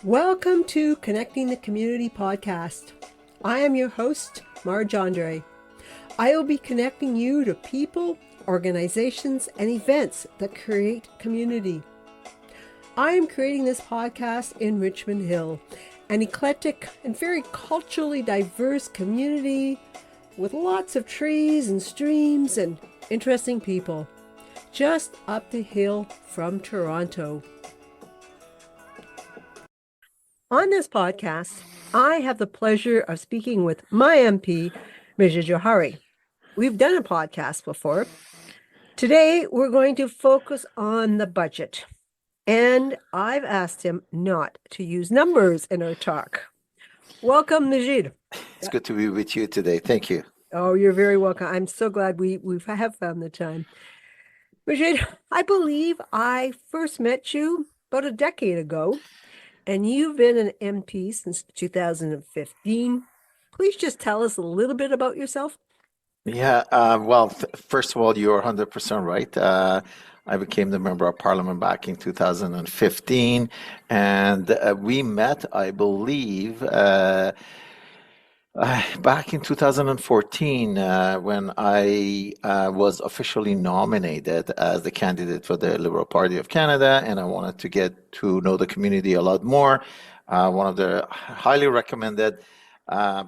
Welcome to Connecting the Community podcast. I am your host, Majid Jowhari. I will be connecting you to people, organizations, and events that create community. I am creating this podcast in Richmond Hill, an eclectic and very culturally diverse community with lots of trees and streams and interesting people, just up the hill from Toronto. On this podcast, I have the pleasure of speaking with my MP, Majid Jowhari. We've done a podcast before. Today, we're going to focus on the budget. And I've asked him not to use numbers in our talk. Welcome, Majid. It's good to be with you today. Thank you. Oh, you're very welcome. I'm so glad we have found the time. Majid, I believe I first met you about a decade ago. And you've been an MP since 2015. Please just tell us a little bit about yourself. Yeah, first of all, you're 100% right. I became the Member of Parliament back in 2015, and we met, I believe, back in 2014 when I was officially nominated as the candidate for the Liberal Party of Canada, and I wanted to get to know the community a lot more. One of the highly recommended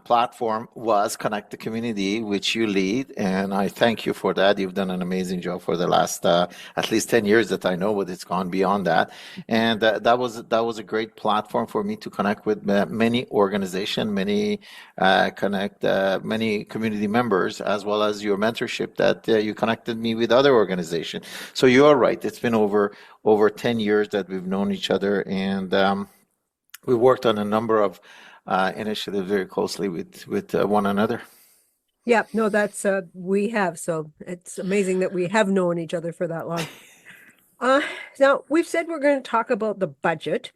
platform was Connect the Community, which you lead, and I thank you for that. You've done an amazing job for the last at least 10 years that I know, but it's gone beyond that. And that was a great platform for me to connect with many organizations, many community members, as well as your mentorship that you connected me with other organizations. So you are right. It's been over 10 years that we've known each other, and we worked on a number of initiative very closely with one another. Yeah, no, that's we have. So it's amazing that we have known each other for that long. Now we've said we're going to talk about the budget,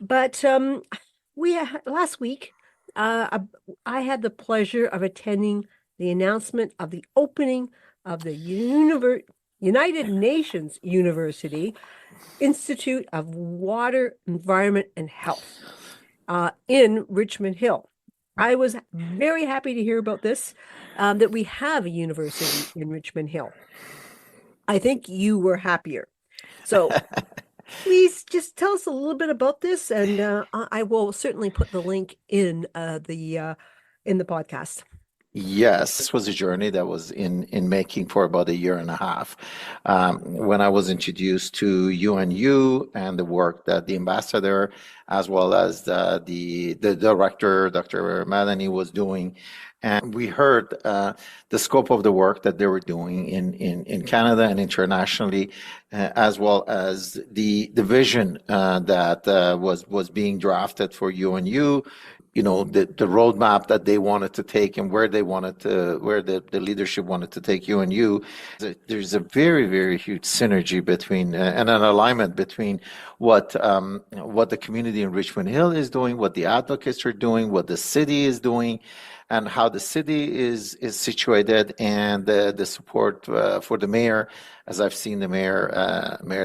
but last week I had the pleasure of attending the announcement of the opening of the United Nations University Institute of Water, Environment, and Health. In Richmond Hill. I was very happy to hear about this, that we have a university in Richmond Hill. I think you were happier. So please just tell us a little bit about this, and I will certainly put the link in the podcast. Yes, this was a journey that was in making for about a year and a half. When I was introduced to UNU and the work that the ambassador, as well as the director, Dr. Madani, was doing, and we heard the scope of the work that they were doing in Canada and internationally, as well as the vision that was being drafted for UNU. You know, the roadmap that they wanted to take and where the leadership wanted to take UNU. There's a very, very huge synergy between and an alignment between what the community in Richmond Hill is doing, what the advocates are doing, what the city is doing, and how the city is situated, and the support for the mayor, as I've seen the mayor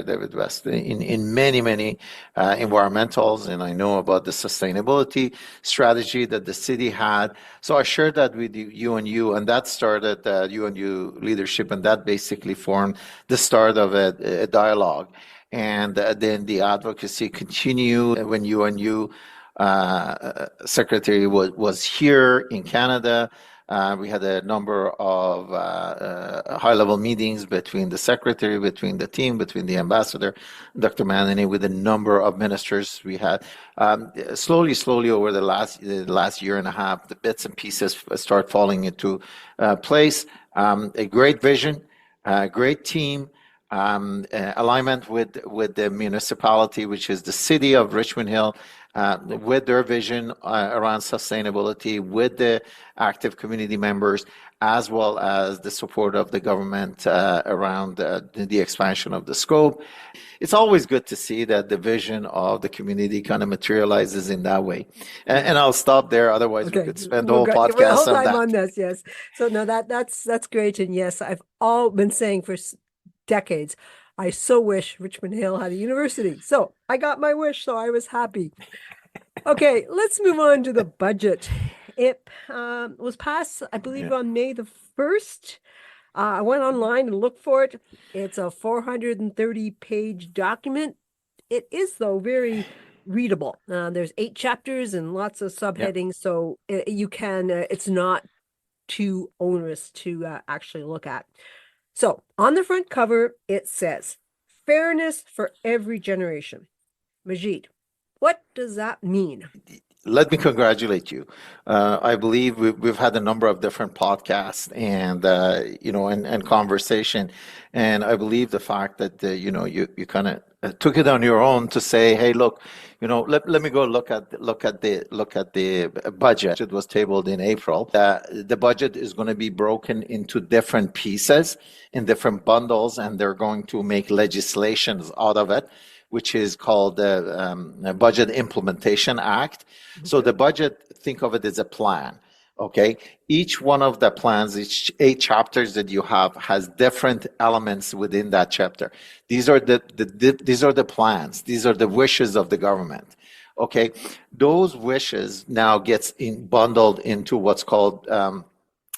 David West in many environmentals, and I know about the sustainability strategy that the city had. So I shared that with UNU, and that started UNU leadership, and that basically formed the start of a dialogue. And then the advocacy continued when UNU secretary was here in Canada. We had a number of high-level meetings between the secretary, between the team, between the ambassador, Dr. Madani, with a number of ministers. We had slowly over the last year and a half, the bits and pieces start falling into place. A great vision, a great team. Alignment with the municipality, which is the city of Richmond Hill, with their vision around sustainability, with the active community members, as well as the support of the government around the expansion of the scope. It's always good to see that the vision of the community kind of materializes in that way. And I'll stop there. Otherwise, we could spend the whole podcast on that. On this, yes. So no, that's great. And yes, I've all been saying for decades, I so wish Richmond Hill had a university. So I got my wish, so I was happy. Okay, let's move on to the budget. It was passed, I believe, Yeah. on May the 1st. I went online and looked for it. It's a 430-page document. It is, though, very readable. There's 8 chapters and lots of Yeah. subheadings, so you can, it's not too onerous to actually look at. So on the front cover, it says, fairness for every generation. Majid, what does that mean? Let me congratulate you. I believe we've had a number of different podcasts and and conversation, and I believe the fact that you kind of took it on your own to say, hey, look, let me go look at the budget. It was tabled in April. The budget is going to be broken into different pieces, in different bundles, and they're going to make legislations out of it, which is called the Budget Implementation Act. So the budget, think of it as a plan, okay? Each one of the plans, each 8 chapters that you have, has different elements within that chapter. These are the plans. These are the wishes of the government, okay? Those wishes now gets bundled into what's called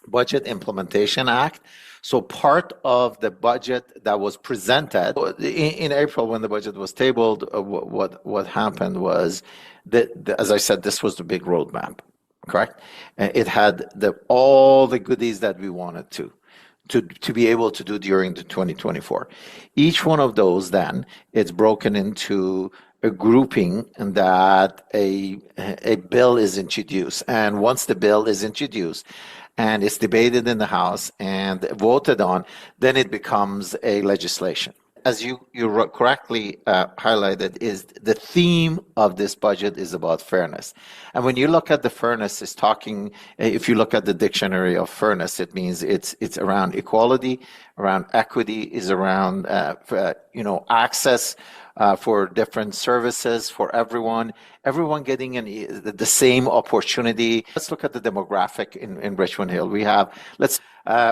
Budget Implementation Act. So part of the budget that was presented in April when the budget was tabled, what happened was that, as I said, this was the big roadmap, correct? It had all the goodies that we wanted to be able to do during the 2024. Each one of those then, it's broken into a grouping that a bill is introduced. And once the bill is introduced, and it's debated in the House and voted on, then it becomes a legislation. As you correctly highlighted, is the theme of this budget is about fairness. And when you look at the fairness, it's talking, if you look at the dictionary of fairness, it means it's around equality, around equity, is around access for different services for everyone getting the same opportunity. Let's look at the demographic in Richmond Hill. We have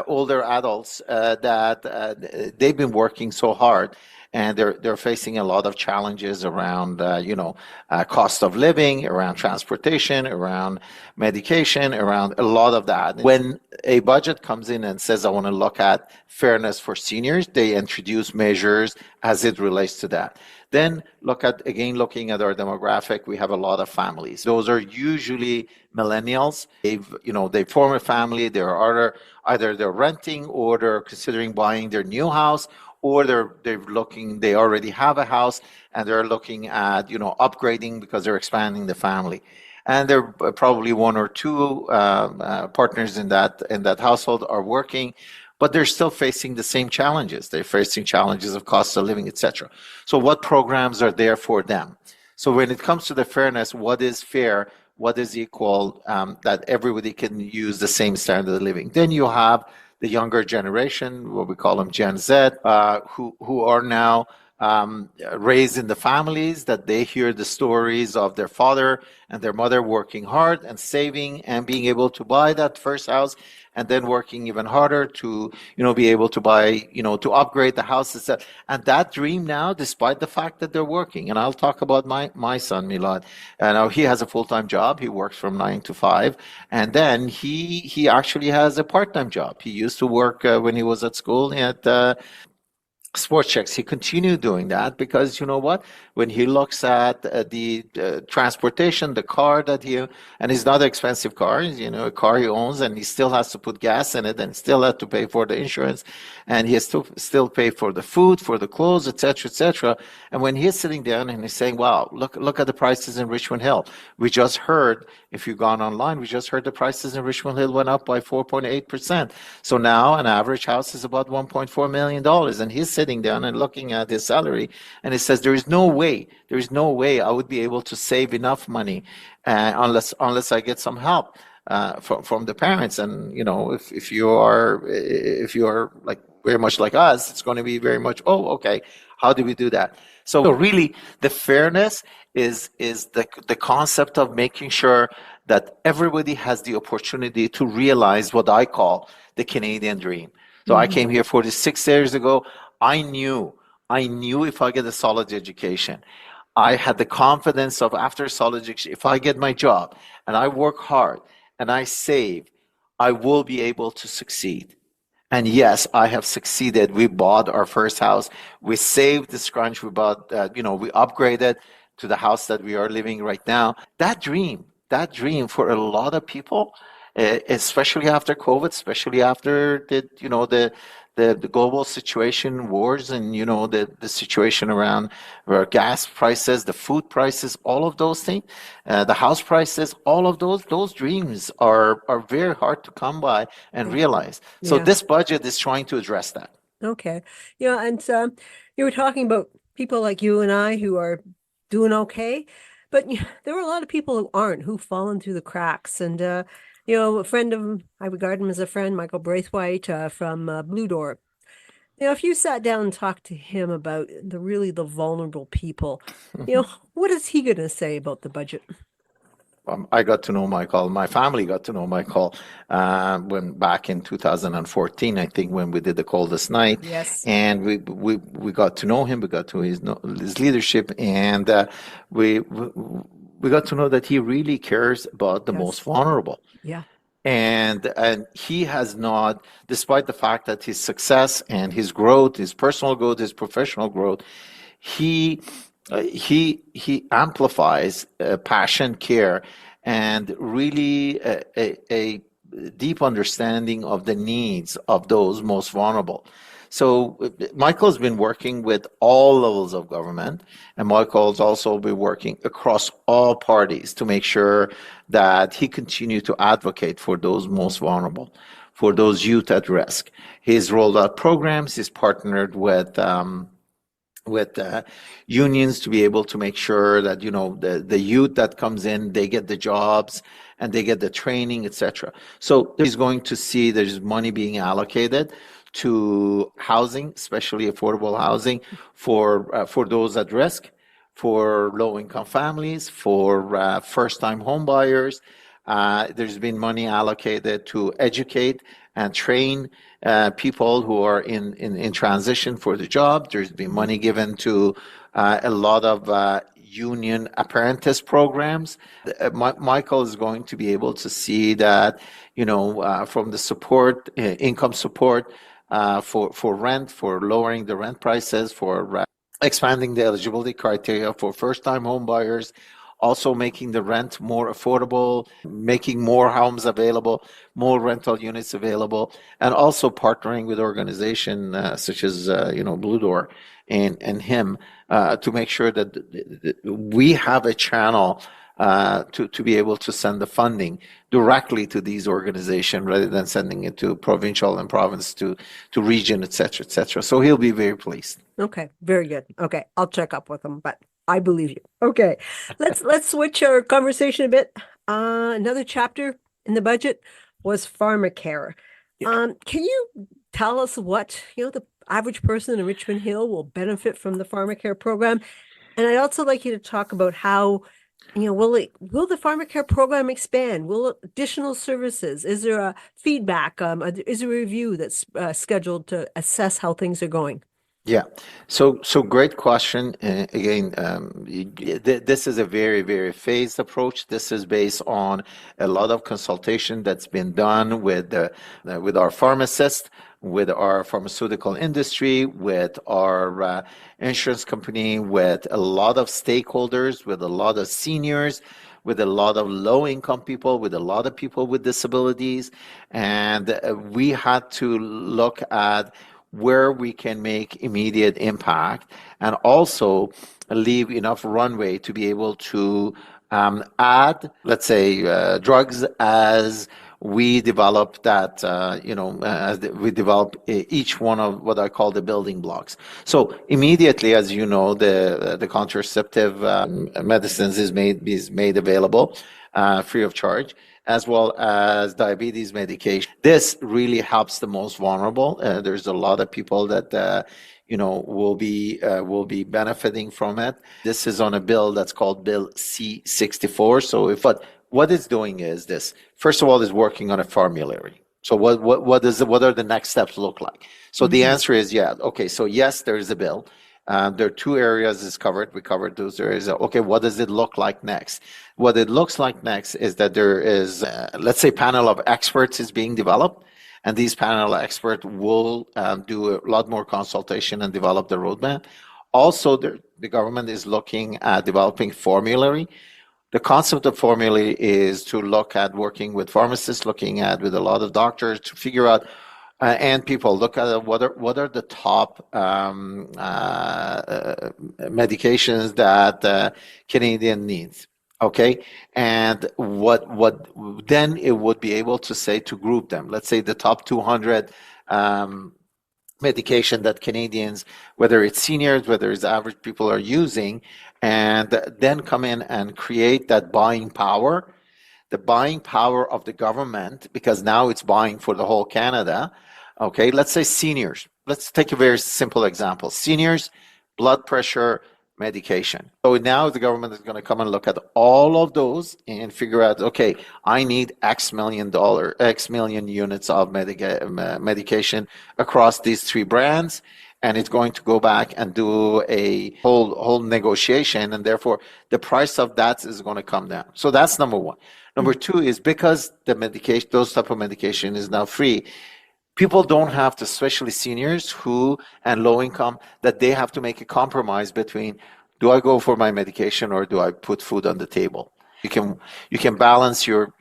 older adults that they've been working so hard, and they're facing a lot of challenges around cost of living, around transportation, around medication, around a lot of that. When a budget comes in and says, I want to look at fairness for seniors, they introduce measures as it relates to that. Then looking at our demographic, we have a lot of families. Those are usually millennials. They form a family. They're either they're renting or they're considering buying their new house, or they already have a house and they're looking at upgrading because they're expanding the family. And there are probably 1 or 2 partners in that household are working, but they're still facing the same challenges. They're facing challenges of cost of living, etc. So what programs are there for them? So when it comes to the fairness, what is fair, what is equal, that everybody can use the same standard of living? Then you have the younger generation, what we call them Gen Z, who are now raised in the families that they hear the stories of their father and their mother working hard and saving and being able to buy that first house, and then working even harder to be able to buy, to upgrade the house itself. And that dream now, despite the fact that they're working, and I'll talk about my son Milad. Now he has a full-time job. He works from 9 to 5, and then he actually has a part-time job. He used to work when he was at school at Sports Checks. He continued doing that because you know what? When he looks at the transportation, the car and it's not an expensive car, a car he owns, and he still has to put gas in it and still has to pay for the insurance, and he has to still pay for the food, for the clothes, etc., etc. And when he's sitting down and he's saying, wow, look at the prices in Richmond Hill. We just heard, if you've gone online, we just heard the prices in Richmond Hill went up by 4.8%. So now an average house is about $1.4 million. And he's sitting down and looking at his salary, and he says, there is no way I would be able to save enough money unless I get some help from the parents. And if you are like very much like us, it's going to be very much, oh, okay, how do we do that? So really, the fairness is the concept of making sure that everybody has the opportunity to realize what I call the Canadian dream. So I came here 46 years ago. I knew I knew if I get a solid education, I had the confidence of after solid education, if I get my job and I work hard and I save, I will be able to succeed. And yes, I have succeeded. We bought our first house. We saved the scrunch. We bought, we upgraded to the house that we are living right now. That dream for a lot of people, especially after COVID, especially after the global situation, wars, and the situation around where gas prices, the food prices, all of those things, the house prices, all of those dreams are very hard to come by and realize. So Yeah. this budget is trying to address that. Okay. And you were talking about people like you and I who are doing okay, but there were a lot of people who aren't, who've fallen through the cracks. And a friend of I regard him as a friend, Michael Braithwaite from Blue Door. If you sat down and talked to him about the vulnerable people, what is he going to say about the budget? I got to know Michael. My family got to know Michael when back in 2014, I think, when we did the coldest night. Yes. And we got to know him. We got to his leadership, and we got to know that he really cares about the most vulnerable. Yeah. And he has not, despite the fact that his success and his growth, his personal growth, his professional growth, he amplifies passion, care, and really a deep understanding of the needs of those most vulnerable. So Michael's been working with all levels of government, and Michael's also been working across all parties to make sure that he continues to advocate for those most vulnerable, for those youth at risk. He's rolled out programs. He's partnered with unions to be able to make sure that the youth that comes in, they get the jobs and they get the training, etc. So he's going to see there's money being allocated to housing, especially affordable housing for those at risk, for low-income families, for first-time home buyers. There's been money allocated to educate and train people who are in transition for the job. There's been money given to a lot of union apprentice programs. Michael is going to be able to see that, from the support, income support for rent, for lowering the rent prices, for expanding the eligibility criteria for first-time home buyers, also making the rent more affordable, making more homes available, more rental units available, and also partnering with organizations such as Blue Door and him to make sure that we have a channel to be able to send the funding directly to these organizations rather than sending it to provincial and province to region, et cetera, et cetera. So he'll be very pleased. Okay, very good. Okay, I'll check up with him, but I believe you. Okay, let's switch our conversation a bit. Another chapter in the budget was Pharmacare. Can you tell us what the average person in Richmond Hill will benefit from the Pharmacare program? And I'd also like you to talk about how will the Pharmacare program expand? Will additional services? Is there a feedback? Is there a review that's scheduled to assess how things are going? Yeah. So great question. Again, this is a very, very phased approach. This is based on a lot of consultation that's been done with our pharmacists, with our pharmaceutical industry, with our insurance company, with a lot of stakeholders, with a lot of seniors, with a lot of low-income people, with a lot of people with disabilities. And we had to look at where we can make immediate impact and also leave enough runway to be able to add, let's say, drugs as we develop that, as we develop each one of what I call the building blocks. So immediately, as you know, the contraceptive medicines is made available free of charge, as well as diabetes medication. This really helps the most vulnerable. There's a lot of people that will be benefiting from it. This is on a bill that's called Bill C-64. But what it's doing is this. First of all, is working on a formulary. So what are the next steps look like? So the answer is yeah. Okay. So yes, there is a bill. There are two areas is covered. We covered those areas. Okay, what does it look like next? What it looks like next is that there is, let's say, panel of experts is being developed, and these panel of experts will do a lot more consultation and develop the roadmap. Also, the government is looking at developing formulary. The concept of formulary is to look at working with pharmacists, looking at with a lot of doctors to figure out and people look at what are the top medications that Canadian needs. Okay, and what then it would be able to say to group them. Let's say the top 200 medication that Canadians, whether it's seniors, whether it's average people, are using, and then come in and create that buying power, the buying power of the government, because now it's buying for the whole Canada. Okay, let's say seniors. Let's take a very simple example. Seniors, blood pressure, medication. So now the government is going to come and look at all of those and figure out, okay, I need X million units of medication across these three brands. And it's going to go back and do a whole negotiation, and therefore the price of that is going to come down. So that's number one. Number two is because the medication, those type of medication is now free, people don't have to, especially seniors who and low income, that they have to make a compromise between, do I go for my medication or do I put food on the table? You can balance your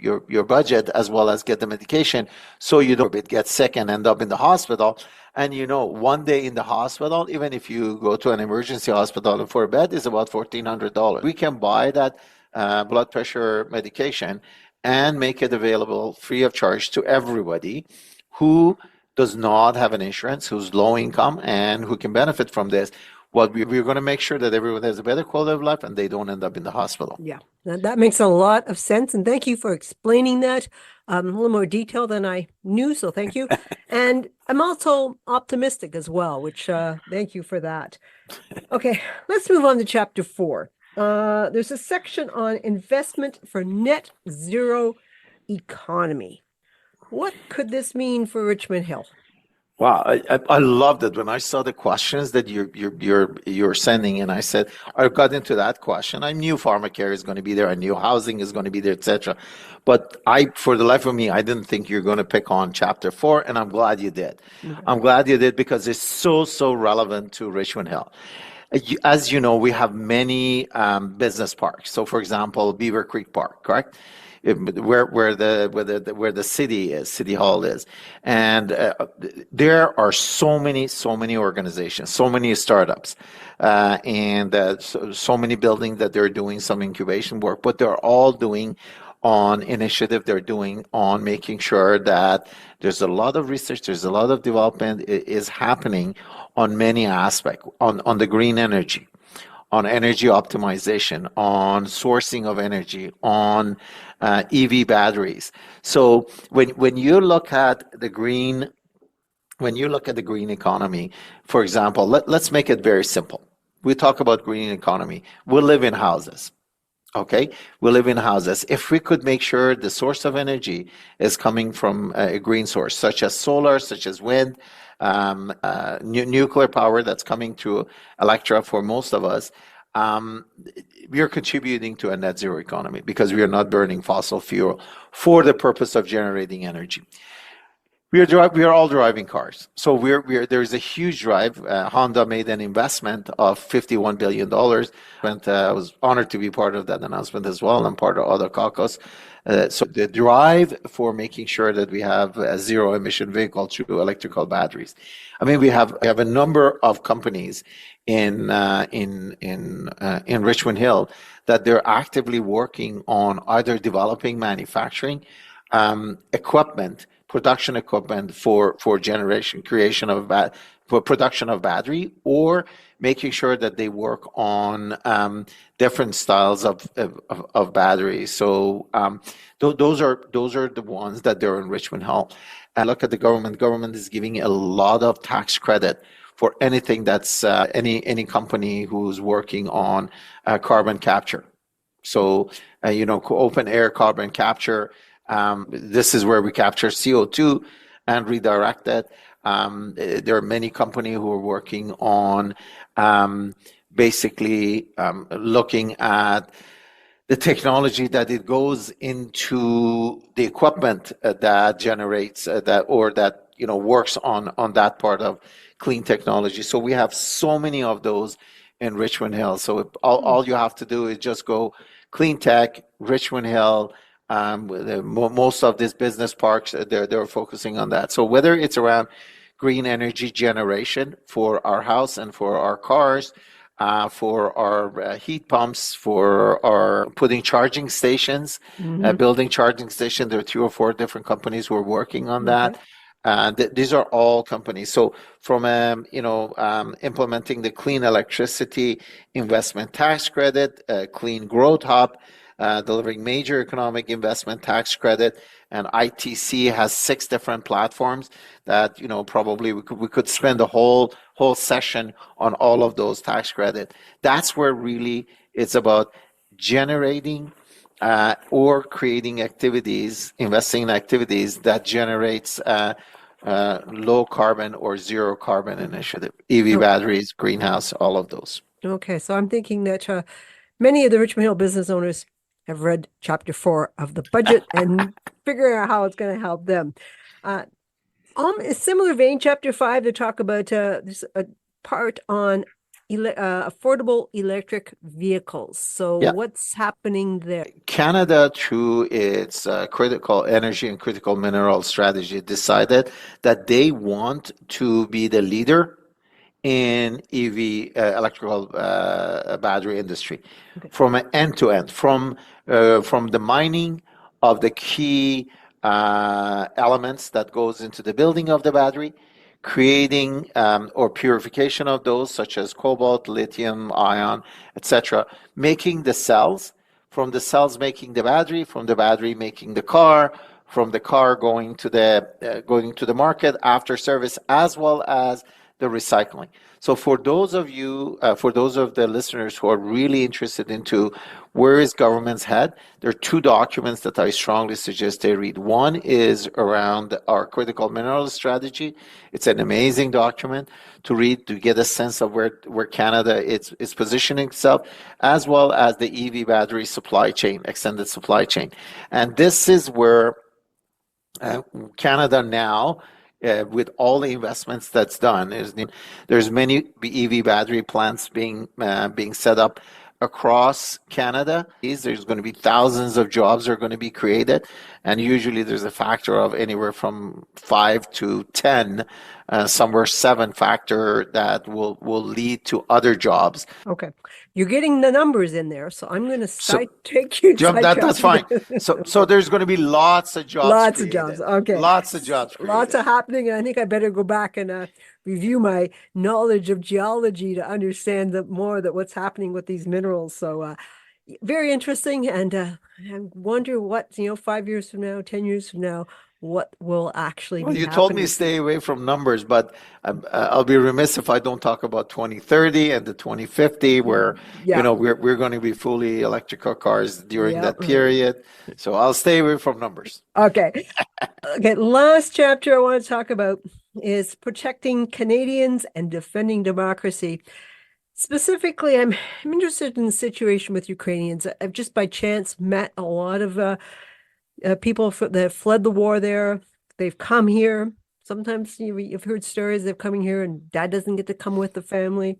budget as well as get the medication, so you don't get sick and end up in the hospital. And one day in the hospital, even if you go to an emergency hospital for a bed, is about $1,400. We can buy that blood pressure medication and make it available free of charge to everybody who does not have an insurance, who's low income, and who can benefit from this. We're going to make sure that everyone has a better quality of life and they don't end up in the hospital. Yeah, that makes a lot of sense. And thank you for explaining that a little more detail than I knew. So thank you. And I'm also optimistic as well, which thank you for that. Okay, let's move on to chapter 4. There's a section on investment for net zero economy. What could this mean for Richmond Hill? Wow, I loved it when I saw the questions that you're sending, and I said I got into that question. I knew Pharmacare is going to be there, I knew housing is going to be there, etc. But for the life of me, I didn't think you're going to pick on chapter 4, and I'm glad you did. Okay. I'm glad you did because it's so relevant to Richmond Hill. As you know, we have many business parks. So, for example, Beaver Creek Park, correct? Where the city hall is, and there are so many organizations, so many startups, and so many buildings that they're doing some incubation work, but they're all doing on initiative. They're doing on making sure that there's a lot of research, there's a lot of development is happening on many aspects, on the green energy, on energy optimization, on sourcing of energy, on EV batteries. So when you look at the green economy, for example, let's make it very simple. We talk about green economy. We live in houses. Okay, we live in houses. If we could make sure the source of energy is coming from a green source, such as solar, such as wind, nuclear power that's coming to Electra for most of us, we are contributing to a net zero economy because we are not burning fossil fuel for the purpose of generating energy. We are all driving cars, so there's a huge drive. Honda made an investment of $51 billion. I was honored to be part of that announcement as well. I'm part of other caucus. So the drive for making sure that we have a zero emission vehicle through electrical batteries. I mean, we have a number of companies in Richmond Hill that they're actively working on either developing manufacturing equipment, production equipment for creation of for production of battery, or making sure that they work on different styles of batteries. So those are the ones that they're in Richmond Hill. And look at the government. Government is giving a lot of tax credit for anything that's any company who's working on carbon capture. So open air carbon capture. This is where we capture CO2 and redirect it. There are many companies who are working on basically looking at the technology that it goes into the equipment that generates that or that works on that part of clean technology. So we have so many of those in Richmond Hill. So all you have to do is just go clean tech, Richmond Hill. Most of these business parks, they're focusing on that. So whether it's around green energy generation for our house and for our cars, for our heat pumps, for our putting charging stations, building charging stations. There are 3 or 4 different companies who are working on that. These are all companies. So from implementing the clean electricity investment tax credit, clean growth hub, delivering major economic investment tax credit, and ITC has 6 different platforms that probably we could spend a whole session on all of those tax credit. That's where really it's about generating or creating activities, investing in activities that generates low carbon or zero carbon initiative, EV batteries, greenhouse, all of those. Okay, so I'm thinking that many of the Richmond Hill business owners have read Chapter 4 of the budget and figuring out how it's going to help them. A similar vein, Chapter 5, they talk about this a part on affordable electric vehicles. So what's happening there? Canada, through its critical energy and critical mineral strategy, decided that they want to be the leader in EV electrical battery industry, from an end to end, from the mining of the key elements that goes into the building of the battery, creating or purification of those, such as cobalt, lithium, ion, etc., making the cells, from the cells making the battery, from the battery making the car, from the car going to the market after service, as well as the recycling. So for those of the listeners who are really interested into where is government's head, there are 2 documents that I strongly suggest they read. One is around our critical minerals strategy. It's an amazing document to read, to get a sense of where Canada is positioning itself, as well as the EV battery supply chain, extended supply chain. And this is where Canada now, with all the investments that's done, there's many EV battery plants being set up across Canada. There's going to be thousands of jobs are going to be created, and usually there's a factor of anywhere from 5 to 10, somewhere 7 factor that will lead to other jobs. Okay, you're getting the numbers in there, so I'm going to take you. That's fine. So there's going to be lots of jobs. Lots of jobs. Okay. Lots of jobs. Lots of happening. And I think I better go back and review my knowledge of geology to understand more that what's happening with these minerals. So very interesting. And I wonder what 5 years from now, 10 years from now, what will actually be you told me stay away from numbers, but I'll be remiss if I don't talk about 2030 and the 2050, where we're going to be fully electrical cars during that period. So I'll stay away from numbers. Okay. Okay. Last chapter I want to talk about is protecting Canadians and defending democracy. Specifically, I'm interested in the situation with Ukrainians. I've just by chance met a lot of people that fled the war there. They've come here. Sometimes you've heard stories of coming here and dad doesn't get to come with the family.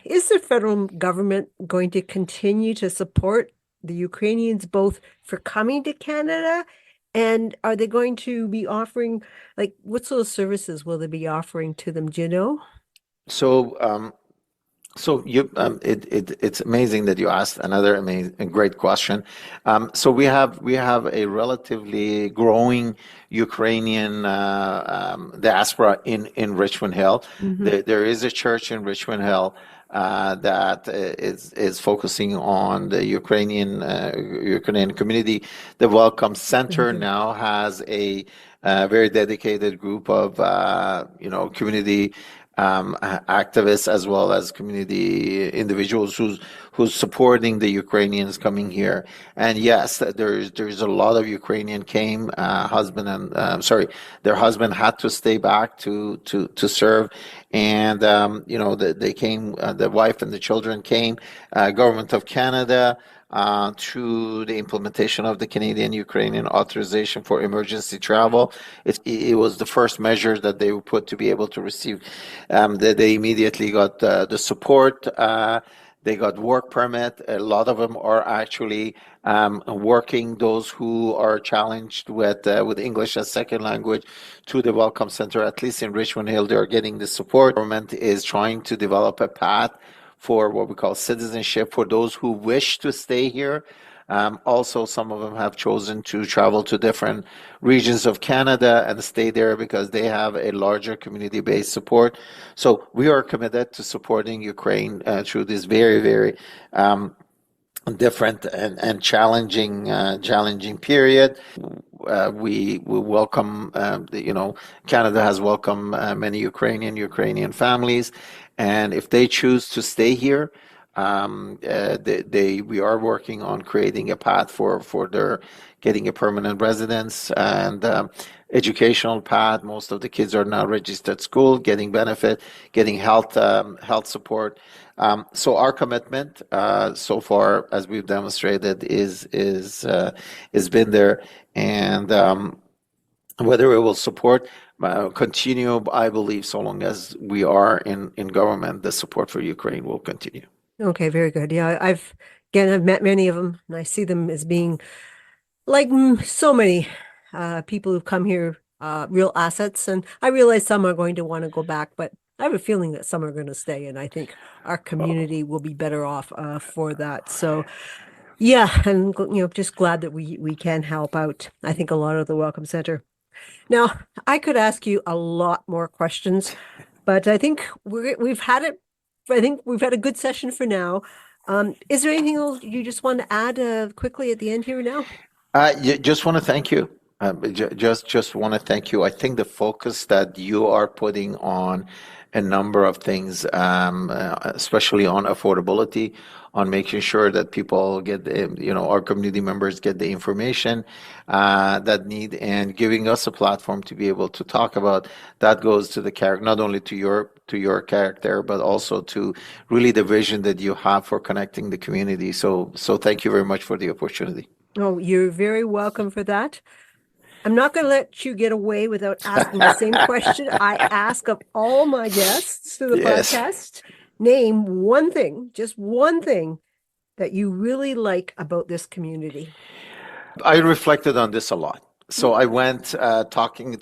Is the federal government going to continue to support the Ukrainians both for coming to Canada, and are they going to be offering, what sort of services will they be offering to them? Do you know? It's amazing that you asked another great question. So we have a relatively growing Ukrainian diaspora in Richmond Hill. There is a church in Richmond Hill that is focusing on the Ukrainian community. The Welcome Center now has a very dedicated group of community activists as well as community individuals who's supporting the Ukrainians coming here. And yes, there's a lot of Ukrainian came husband and their husband had to stay back to serve, and they came. The wife and the children came. Government of Canada. Through the implementation of the Canadian-Ukrainian authorization for emergency travel. It was the first measure that they would put to be able to receive. They immediately got the support. They got work permit. A lot of them are actually working. Those who are challenged with English as second language to the Welcome Center, at least in Richmond Hill, they are getting the support. The government is trying to develop a path for what we call citizenship for those who wish to stay here. Also, some of them have chosen to travel to different regions of Canada and stay there because they have a larger community-based support. So we are committed to supporting Ukraine through this very, very different and challenging period. We welcome, Canada has welcomed many Ukrainian families, and if they choose to stay here, we are working on creating a path for their getting a permanent residence and educational path. Most of the kids are now registered school, getting benefit, getting health support. So our commitment so far, as we've demonstrated, is been there, and whether it will support continue, I believe, so long as we are in government, the support for Ukraine will continue. Okay, very good. Yeah, I've met many of them, and I see them as being like so many people who've come here, real assets. And I realize some are going to want to go back, but I have a feeling that some are going to stay, and I think our community will be better off for that. So, yeah, and just glad that we can help out. I think a lot of the Welcome Center. Now, I could ask you a lot more questions, but I think we've had it. I think we've had a good session for now. Is there anything else you just want to add quickly at the end here now? Just want to thank you. Just want to thank you. I think the focus that you are putting on a number of things, especially on affordability, on making sure that people get, our community members get the information that need, and giving us a platform to be able to talk about that goes to the character, not only to your character, but also to really the vision that you have for connecting the community. So thank you very much for the opportunity. Oh, you're very welcome for that. I'm not going to let you get away without asking the same question I ask of all my guests to the podcast. Name one thing, just one thing, that you really like about this community. I reflected on this a lot. So I went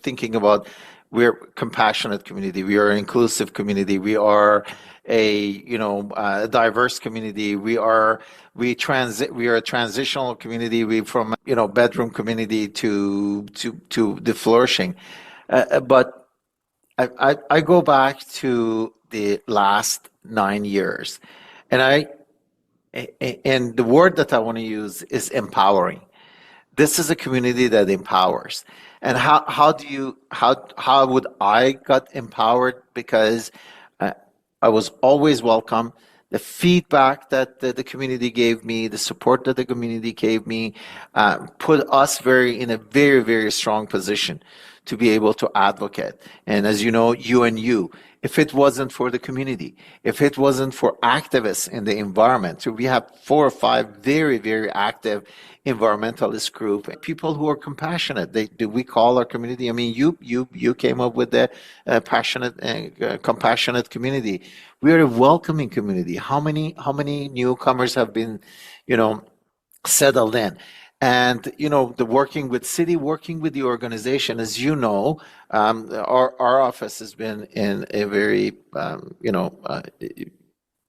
thinking about, we're a compassionate community, we are an inclusive community, we are a diverse community, we are a transitional community, we from bedroom community to the flourishing. But I go back to the last 9 years, and the word that I want to use is empowering. This is a community that empowers. And how would I got empowered? Because I was always welcome. The feedback that the community gave me, the support that the community gave me, put us in a very, very strong position to be able to advocate. And as you know, UNU, if it wasn't for the community, if it wasn't for activists in the environment, so we have 4 or 5 very, very active environmentalist group, people who are compassionate. We call our community. I mean, you came up with the compassionate community. We are a welcoming community. How many newcomers have been, settled in? And the working with city, working with the organization, as you know, our office has been in a very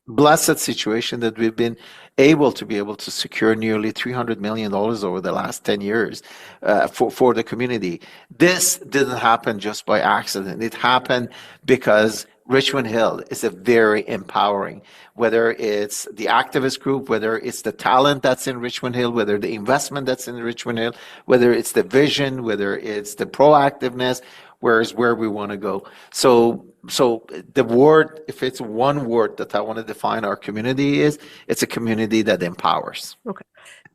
blessed situation that we've been able to secure nearly $300 million over the last 10 years for the community. This didn't happen just by accident. It happened because Richmond Hill is a very empowering, whether it's the activist group, whether it's the talent that's in Richmond Hill, whether the investment that's in Richmond Hill, whether it's the vision, whether it's the proactiveness, whereas where we want to go. So the word, if it's one word that I want to define our community is, it's a community that empowers. Okay.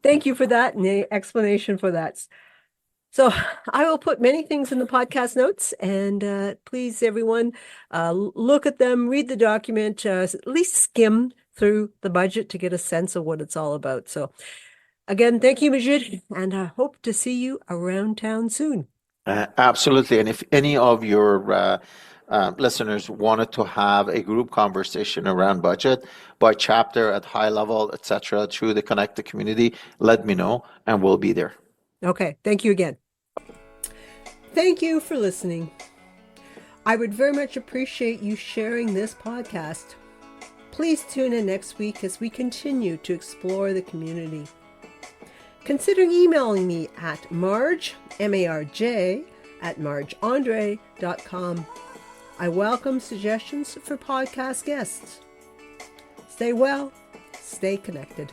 Thank you for that and the explanation for that. So I will put many things in the podcast notes, and please, everyone, look at them, read the document, at least skim through the budget to get a sense of what it's all about. So again, thank you, Majid, and I hope to see you around town soon. Absolutely. And if any of your listeners wanted to have a group conversation around budget by chapter at high level, etc., through the Connect community, let me know and we'll be there. Okay. Thank you again. Thank you for listening. I would very much appreciate you sharing this podcast. Please tune in next week as we continue to explore the community. Consider emailing me at Marj, M-A-R-J, at marjandre.com. I welcome suggestions for podcast guests. Stay well, stay connected.